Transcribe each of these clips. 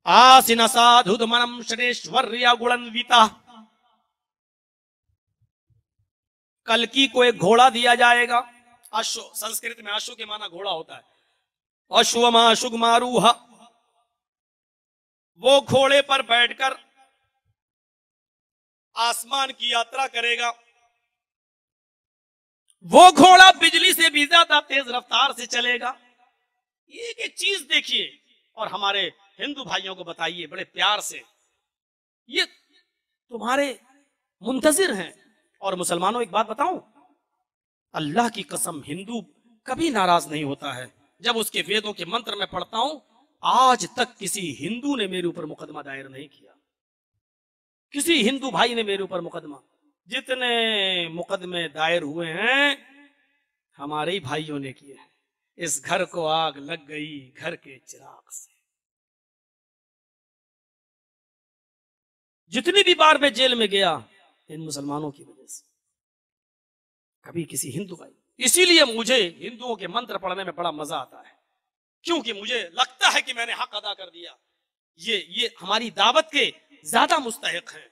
आसिन साधुमनम शनेश्वर्या गुणन्विता। कल्कि को एक घोड़ा दिया जाएगा। अश्व, संस्कृत में अश्व के माना घोड़ा होता है। अश्वमाशुगमारूह, वो घोड़े पर बैठकर आसमान की यात्रा करेगा। वो घोड़ा बिजली से भी ज्यादा तेज रफ्तार से चलेगा। एक एक चीज देखिए और हमारे हिंदू भाइयों को बताइए बड़े प्यार से, ये तुम्हारे मुंतजिर हैं। और मुसलमानों एक बात बताऊं, अल्लाह की कसम हिंदू कभी नाराज नहीं होता है जब उसके वेदों के मंत्र में पढ़ता हूं। आज तक किसी हिंदू ने मेरे ऊपर मुकदमा दायर नहीं किया, किसी हिंदू भाई ने मेरे ऊपर मुकदमा। जितने मुकदमे दायर हुए हैं हमारे ही भाइयों ने किए हैं। इस घर को आग लग गई घर के चिराग से। जितनी भी बार मैं जेल में गया इन मुसलमानों की वजह से, कभी किसी हिंदू भाई। इसीलिए मुझे हिंदुओं के मंत्र पढ़ने में बड़ा मजा आता है, क्योंकि मुझे लगता है कि मैंने हक अदा कर दिया। ये हमारी दावत के ज्यादा मुस्तहिक हैं,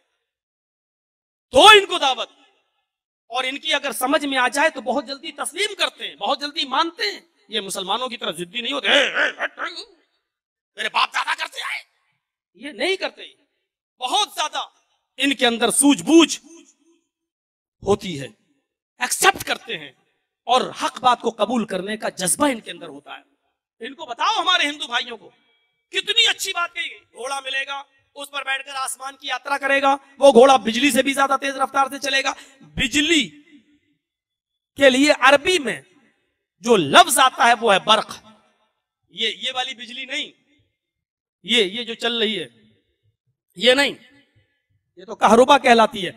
तो इनको दावत, और इनकी अगर समझ में आ जाए तो बहुत जल्दी तस्लीम करते हैं, बहुत जल्दी मानते हैं। ये मुसलमानों की तरह जिद्दी नहीं होते, मेरे बाप दादा करते आए, ये नहीं करते। बहुत ज्यादा इनके अंदर सूझबूझ होती है, एक्सेप्ट करते हैं और हक बात को कबूल करने का जज्बा इनके अंदर होता है। इनको बताओ हमारे हिंदू भाइयों को कितनी अच्छी बात कही गई। घोड़ा मिलेगा, उस पर बैठकर आसमान की यात्रा करेगा। वो घोड़ा बिजली से भी ज्यादा तेज रफ्तार से चलेगा। बिजली के लिए अरबी में जो लफ्ज आता है वो है बर्क। ये वाली बिजली नहीं, ये जो चल रही है ये नहीं, ये तो कहरुबा कहलाती है।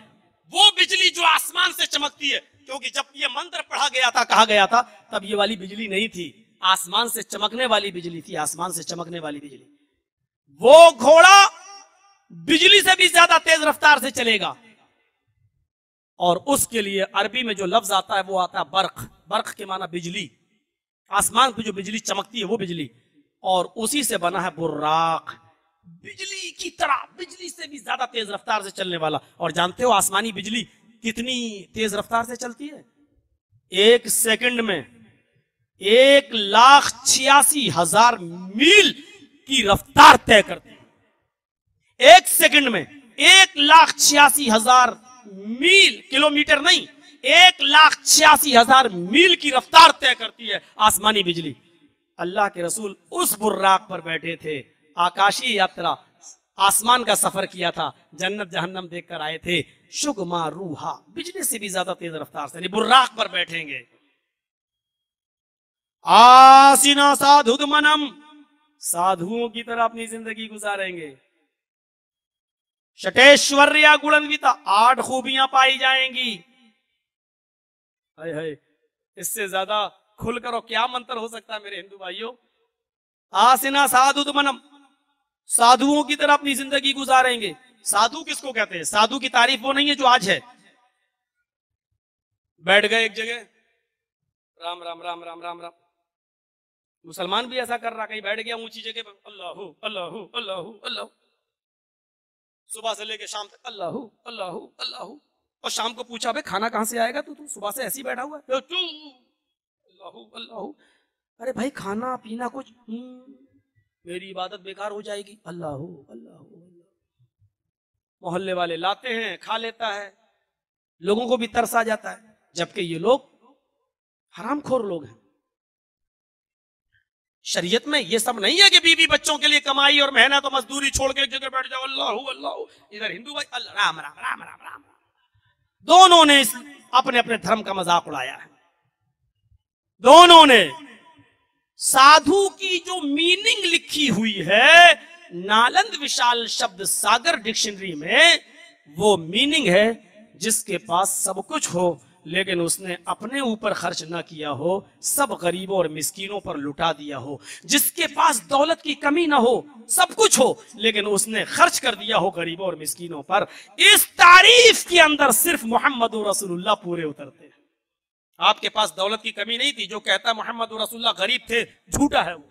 वो बिजली जो आसमान से चमकती है, क्योंकि जब ये मंत्र पढ़ा गया था, कहा गया था, तब ये वाली बिजली नहीं थी, आसमान से चमकने वाली बिजली थी, आसमान से चमकने वाली बिजली। वो घोड़ा बिजली से भी ज्यादा तेज रफ्तार से चलेगा और उसके लिए अरबी में जो लफ्ज आता है वो आता है बर्क। बर्क के माना बिजली, आसमान पे जो बिजली चमकती है वो बिजली, और उसी से बना है बुर्राक, बिजली की तरह, बिजली से भी ज्यादा तेज रफ्तार से चलने वाला। और जानते हो आसमानी बिजली कितनी तेज रफ्तार से चलती है? 1 सेकंड में 1,86,000 मील की रफ्तार तय करती है। 1 सेकंड में 1,86,000 मील, किलोमीटर नहीं, 1,86,000 मील की रफ्तार तय करती है आसमानी बिजली। अल्लाह के रसूल उस बुर्राक पर बैठे थे, आकाशीय यात्रा, आसमान का सफर किया था, जन्नत जहन्नम देखकर आए थे। शुगमा रूहा, बिजली से भी ज्यादा तेज रफ्तार से बुर्राक पर बैठेंगे। आसिना साधुमनम, साधुओं की तरह अपनी जिंदगी गुजारेंगे। शटेश्वर्या गुणन्विता, 8 खूबियां पाई जाएंगी। हाय हाय, इससे ज्यादा खुलकर और क्या मंत्र हो सकता है मेरे हिंदू भाइयों? आसिना साधुमनम, साधुओं की तरह अपनी जिंदगी गुजारेंगे। साधु किसको कहते हैं? साधु की तारीफ वो नहीं है जो आज है, बैठ गए एक जगह, राम राम राम राम राम राम। मुसलमान भी ऐसा कर रहा, कहीं बैठ गया ऊंची जगह पर, अल्लाहू अल्लाहू अल्लाहू अल्लाहू, सुबह से लेके शाम तक अल्लाहू अल्लाहू अल्लाहू। और शाम को पूछा, भाई खाना कहां से आएगा? तू सुबह से ऐसे ही बैठा हुआ है, अल्लाहू अल्लाहू। अरे भाई खाना पीना कुछ, मेरी इबादत बेकार हो जाएगी, अल्लाहू अल्लाहू। मोहल्ले वाले लाते हैं, खा लेता है, लोगों को भी तरस आ जाता है, जबकि ये लोग हरामखोर लोग हैं। शरीयत में ये सब नहीं है कि बीवी बच्चों के लिए कमाई और मेहनत और मजदूरी छोड़ के एक जगह बैठ जाओ, अल्लाहू अल्लाहू। इधर हिंदू भाई अल्लाह राम राम राम राम राम। दोनों ने अपने अपने धर्म का मजाक उड़ाया है। दोनों ने साधु की जो मीनिंग लिखी हुई है नालंद विशाल शब्द सागर डिक्शनरी में, वो मीनिंग है जिसके पास सब कुछ हो लेकिन उसने अपने ऊपर खर्च ना किया हो, सब गरीबों और मिस्कीनों पर लुटा दिया हो। जिसके पास दौलत की कमी ना हो, सब कुछ हो लेकिन उसने खर्च कर दिया हो गरीबों और मिस्कीनों पर। इस तारीफ के अंदर सिर्फ मोहम्मद रसूलुल्लाह पूरे उतरते हैं। आपके पास दौलत की कमी नहीं थी, जो कहता है मोहम्मद रसूलुल्लाह गरीब थे, झूठा है वो।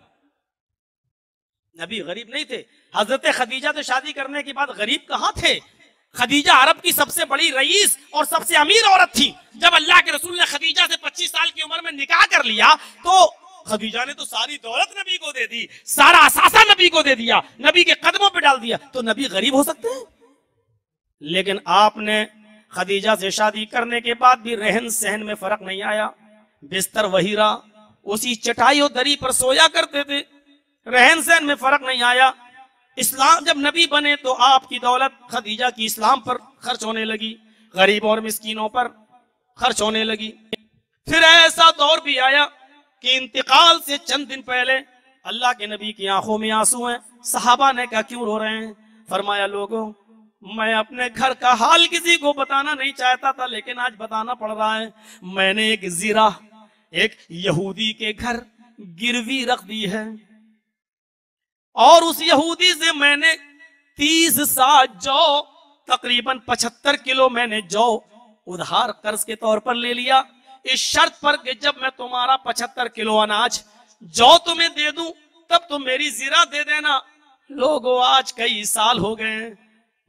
नबी गरीब नहीं थे। हजरत खदीजा से शादी करने के बाद गरीब कहाँ थे? खदीजा अरब की सबसे बड़ी रईस और सबसे अमीर औरत थी। जब अल्लाह के रसूल ने खदीजा से 25 साल की उम्र में निकाह कर लिया तो खदीजा ने तो सारी दौलत नबी को दे दी, सारा असासा नबी को दे दिया, नबी के कदमों पे डाल दिया। तो नबी गरीब हो सकते हैं? लेकिन आपने खदीजा से शादी करने के बाद भी रहन सहन में फर्क नहीं आया। बिस्तर वही रहा, उसी चटाई और दरी पर सोया करते थे, रहन सहन में फर्क नहीं आया। इस्लाम जब नबी बने तो आपकी दौलत खदीजा की इस्लाम पर खर्च होने लगी, गरीब और मिस्कीनों पर खर्च होने लगी। फिर ऐसा दौर भी आया कि इंतकाल से चंद दिन पहले अल्लाह के नबी की आंखों में आंसू हैं। सहाबा ने कहा क्यों रो रहे हैं? फरमाया लोगों, मैं अपने घर का हाल किसी को बताना नहीं चाहता था, लेकिन आज बताना पड़ रहा है। मैंने एक जीरा, एक यहूदी के घर गिरवी रख दी है और उस यहूदी से मैंने 30 सा जौ, तकरीबन 75 किलो मैंने जौ उधार कर्ज के तौर पर ले लिया, इस शर्त पर कि जब मैं तुम्हारा 75 किलो अनाज जौ तुम्हें दे दूं तब तुम मेरी जीरा दे देना। लोगों, आज कई साल हो गए,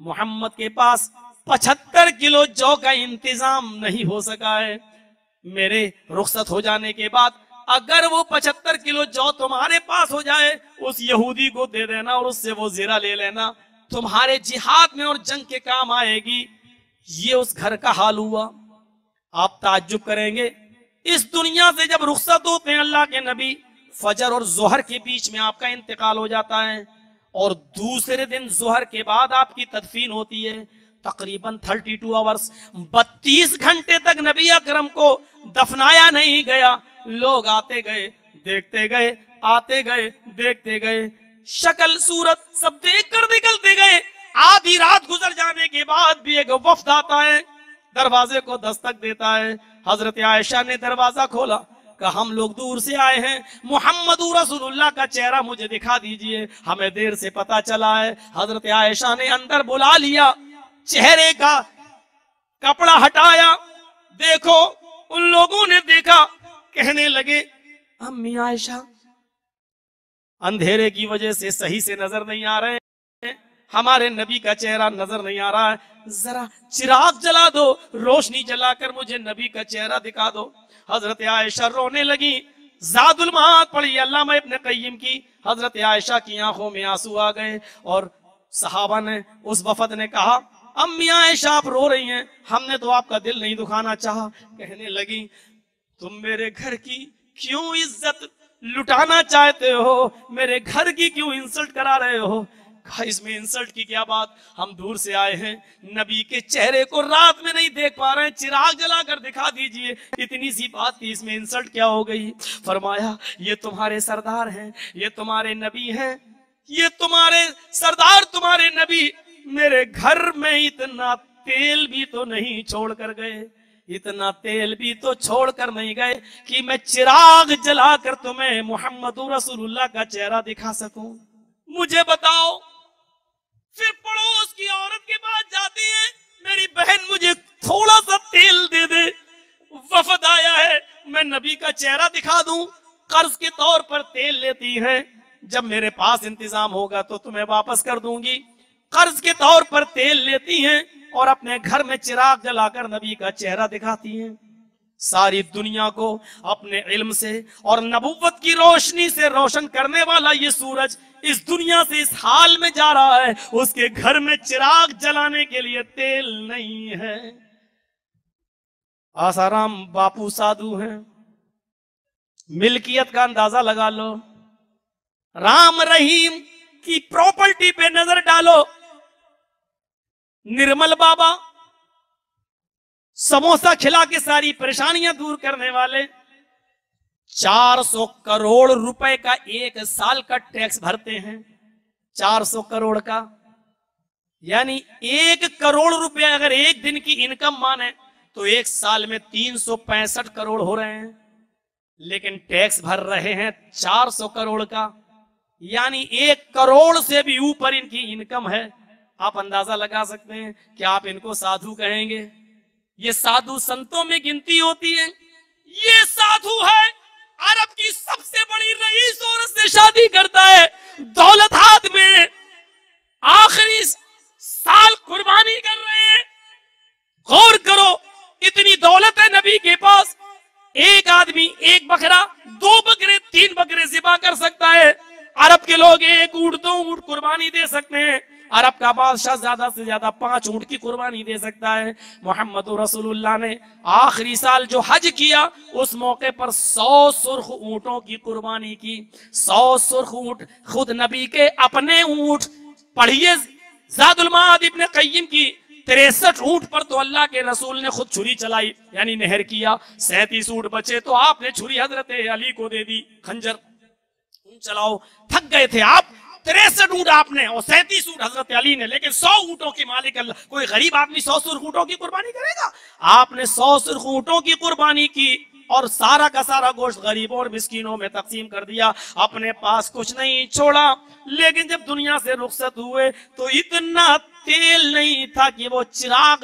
मोहम्मद के पास 75 किलो जौ का इंतजाम नहीं हो सका है। मेरे रुखसत हो जाने के बाद अगर वो 75 किलो जौ तुम्हारे पास हो जाए, उस यहूदी को दे देना और उससे वो जीरा ले लेना, तुम्हारे जिहाद में और जंग के काम आएगी। ये उस घर का हाल हुआ। आप ताज्जुब करेंगे, इस दुनिया से जब रुखसत होते हैं अल्लाह के नबी, फजर और जोहर के बीच में आपका इंतकाल हो जाता है और दूसरे दिन जोहर के बाद आपकी तदफीन होती है। तकरीबन 32 आवर्स, 32 घंटे तक नबी अकरम को दफनाया नहीं गया। लोग आते गए, देखते गए, आते गए, देखते गए, शक्ल सूरत सब देख कर निकलते गए। आधी रात गुजर जाने के बाद भी एक वफ्द आता है, दरवाजे को दस्तक देता है। हजरत आयशा ने दरवाजा खोला, कहा हम लोग दूर से आए हैं, मोहम्मद रसूलुल्लाह का चेहरा मुझे दिखा दीजिए, हमें देर से पता चला है। हजरत आयशा ने अंदर बुला लिया, चेहरे का कपड़ा हटाया, देखो उन लोगों ने देखा, कहने लगे अम्मी आयशा अंधेरे की वजह से सही से नजर नहीं आ रहे हैं, हमारे नबी का चेहरा नजर नहीं आ रहा है, जरा चिराग जला दो, रोशनी जलाकर मुझे नबी का चेहरा दिखा दो। हजरत आयशा रोने लगी। ज़ादुल मआद पढ़ी अल्लामा इब्न क़य्यिम की। हजरत आयशा की आंखों में आंसू आ गए और सहाबा ने, उस वफद ने कहा अम्मी आयशा आप रो रही हैं, हमने तो आपका दिल नहीं दुखाना चाहा। कहने लगी तुम मेरे घर की क्यों इज्जत लुटाना चाहते हो, मेरे घर की क्यों इंसल्ट करा रहे हो? इसमें इंसल्ट की क्या बात, हम दूर से आए हैं, नबी के चेहरे को रात में नहीं देख पा रहे हैं, चिराग जलाकर दिखा दीजिए, इतनी सी बात थी, इसमें इंसल्ट क्या हो गई? फरमाया ये तुम्हारे सरदार हैं, ये तुम्हारे नबी हैं, ये तुम्हारे सरदार, तुम्हारे नबी मेरे घर में इतना तेल भी तो नहीं छोड़ कर गए, इतना तेल भी तो छोड़ कर नहीं गए कि मैं चिराग जलाकर तुम्हें मोहम्मद रसूलुल्लाह का चेहरा दिखा सकूं। मुझे बताओ। फिर पड़ोस की औरत के पास जाती है, मेरी बहन मुझे थोड़ा सा तेल दे दे, वफद आया है, मैं नबी का चेहरा दिखा दूं, कर्ज के तौर पर तेल लेती है, जब मेरे पास इंतजाम होगा तो तुम्हें वापस कर दूंगी। कर्ज के तौर पर तेल लेती हैं और अपने घर में चिराग जलाकर नबी का चेहरा दिखाती हैं। सारी दुनिया को अपने इल्म से और नबुव्वत की रोशनी से रोशन करने वाला ये सूरज इस दुनिया से इस हाल में जा रहा है, उसके घर में चिराग जलाने के लिए तेल नहीं है। आसाराम बापू साधु हैं, मिल्कियत का अंदाजा लगा लो, राम रहीम की प्रॉपर्टी पे नजर डालो, निर्मल बाबा समोसा खिला के सारी परेशानियां दूर करने वाले 400 करोड़ रुपए का एक साल का टैक्स भरते हैं। 400 करोड़ का यानी 1 करोड़ रुपए अगर एक दिन की इनकम माने तो एक साल में 365 करोड़ हो रहे हैं, लेकिन टैक्स भर रहे हैं 400 करोड़ का, यानी 1 करोड़ से भी ऊपर इनकी इनकम है। आप अंदाजा लगा सकते हैं कि आप इनको साधु कहेंगे। ये साधु संतों में गिनती होती है। ये साधु है, अरब की सबसे बड़ी रईस औरत से शादी करता है, दौलत अदा कर सकता है। अरब के लोग 1 ऊंट 2 ऊंट कुर्बानी दे सकते हैं। अरब का बादशाह ज्यादा से ज्यादा 5 ऊंट की कुर्बानी दे सकता है। मोहम्मद रसूलुल्लाह ने आखिरी साल जो हज किया उस मौके पर 100 सुर्ख ऊंटों की कुर्बानी की। 100 सुर्ख ऊंट, खुद नबी के अपने ऊंट। पढ़िए ज़ादुल माद इब्न क़य्यिम की 63 ऊंट पर तो अल्लाह के रसूल ने खुद छुरी चलाई, यानी नहर किया। 37 ऊंट बचे तो आपने छुरी हजरत अली को दे दी, खंजर चलाओ। थक गए थे आप, 63 ऊंट आपने और 37 ऊंट हजरत अली ने, लेकिन 100 ऊंटों के मालिक अल्लाह। कोई गरीब आदमी 100 सुर्ख ऊंटों की कुर्बानी करेगा? आपने 100 सुर्ख ऊंटों की कुर्बानी की और सारा का सारा गोश्त गरीबों और मिस्कीनों में तकसीम कर दिया, अपने पास कुछ नहीं छोड़ा। लेकिन जब दुनिया से रुखसत हुए तो इतना तेल नहीं था कि वो चिराग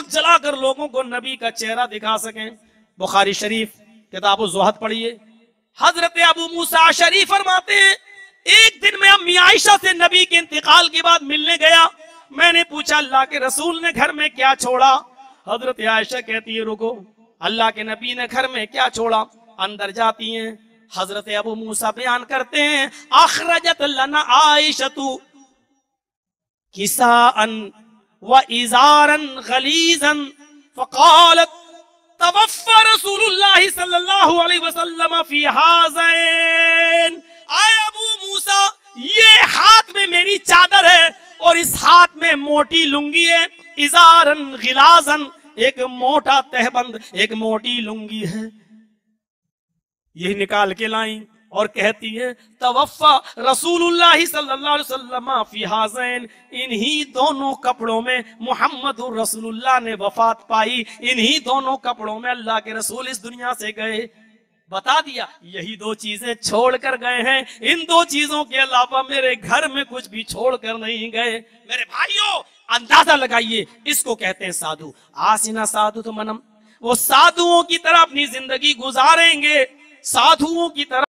जलाकर लोगों को नबी का चेहरा दिखा सकें। बुखारी शरीफ किताब ज़ुहद पढ़िए, हजरत अबू मूसा अशरी फरमाते हैं, एक दिन मैं अम्मी आयशा से नबी के इंतकाल के बाद मिलने गया। मैंने पूछा अल्लाह के रसूल ने घर में क्या छोड़ा? हजरत आयशा कहती है रुको, अल्लाह के नबी ने घर में क्या छोड़ा? अंदर जाती हैं, हजरत अबू मूसा बयान करते हैं, अखरजत लना आयशतु किसाअन व इज़ारन गलीज़न फ़क़ालत तवफ़्फ़ा रसूलुल्लाह सल्लल्लाहु अलैहि वसल्लम फी हाज़ैन। आए अबू मूसा, ये हाथ में मेरी चादर है और इस हाथ में मोटी लुंगी है। इज़ारन गिलाज़न, एक मोटा तहबंद, एक मोटी लुंगी है। यही निकाल के लाई और कहती है तवफ़्फ़ा रसूलुल्लाह सल्लल्लाहु अलैहि वसल्लम फी हाज़ैन। इन्हीं दोनों कपड़ों में मुहम्मदुर रसूलुल्लाह ने वफात पाई। इन्हीं दोनों कपड़ों में अल्लाह के रसूल इस दुनिया से गए। बता दिया, यही 2 चीजें छोड़ कर गए हैं। इन 2 चीजों के अलावा मेरे घर में कुछ भी छोड़ कर नहीं गए। मेरे भाइयों, अंदाजा लगाइए, इसको कहते हैं साधु। आसिना साधु तो मनम, वो साधुओं की तरह अपनी जिंदगी गुजारेंगे, साधुओं की तरह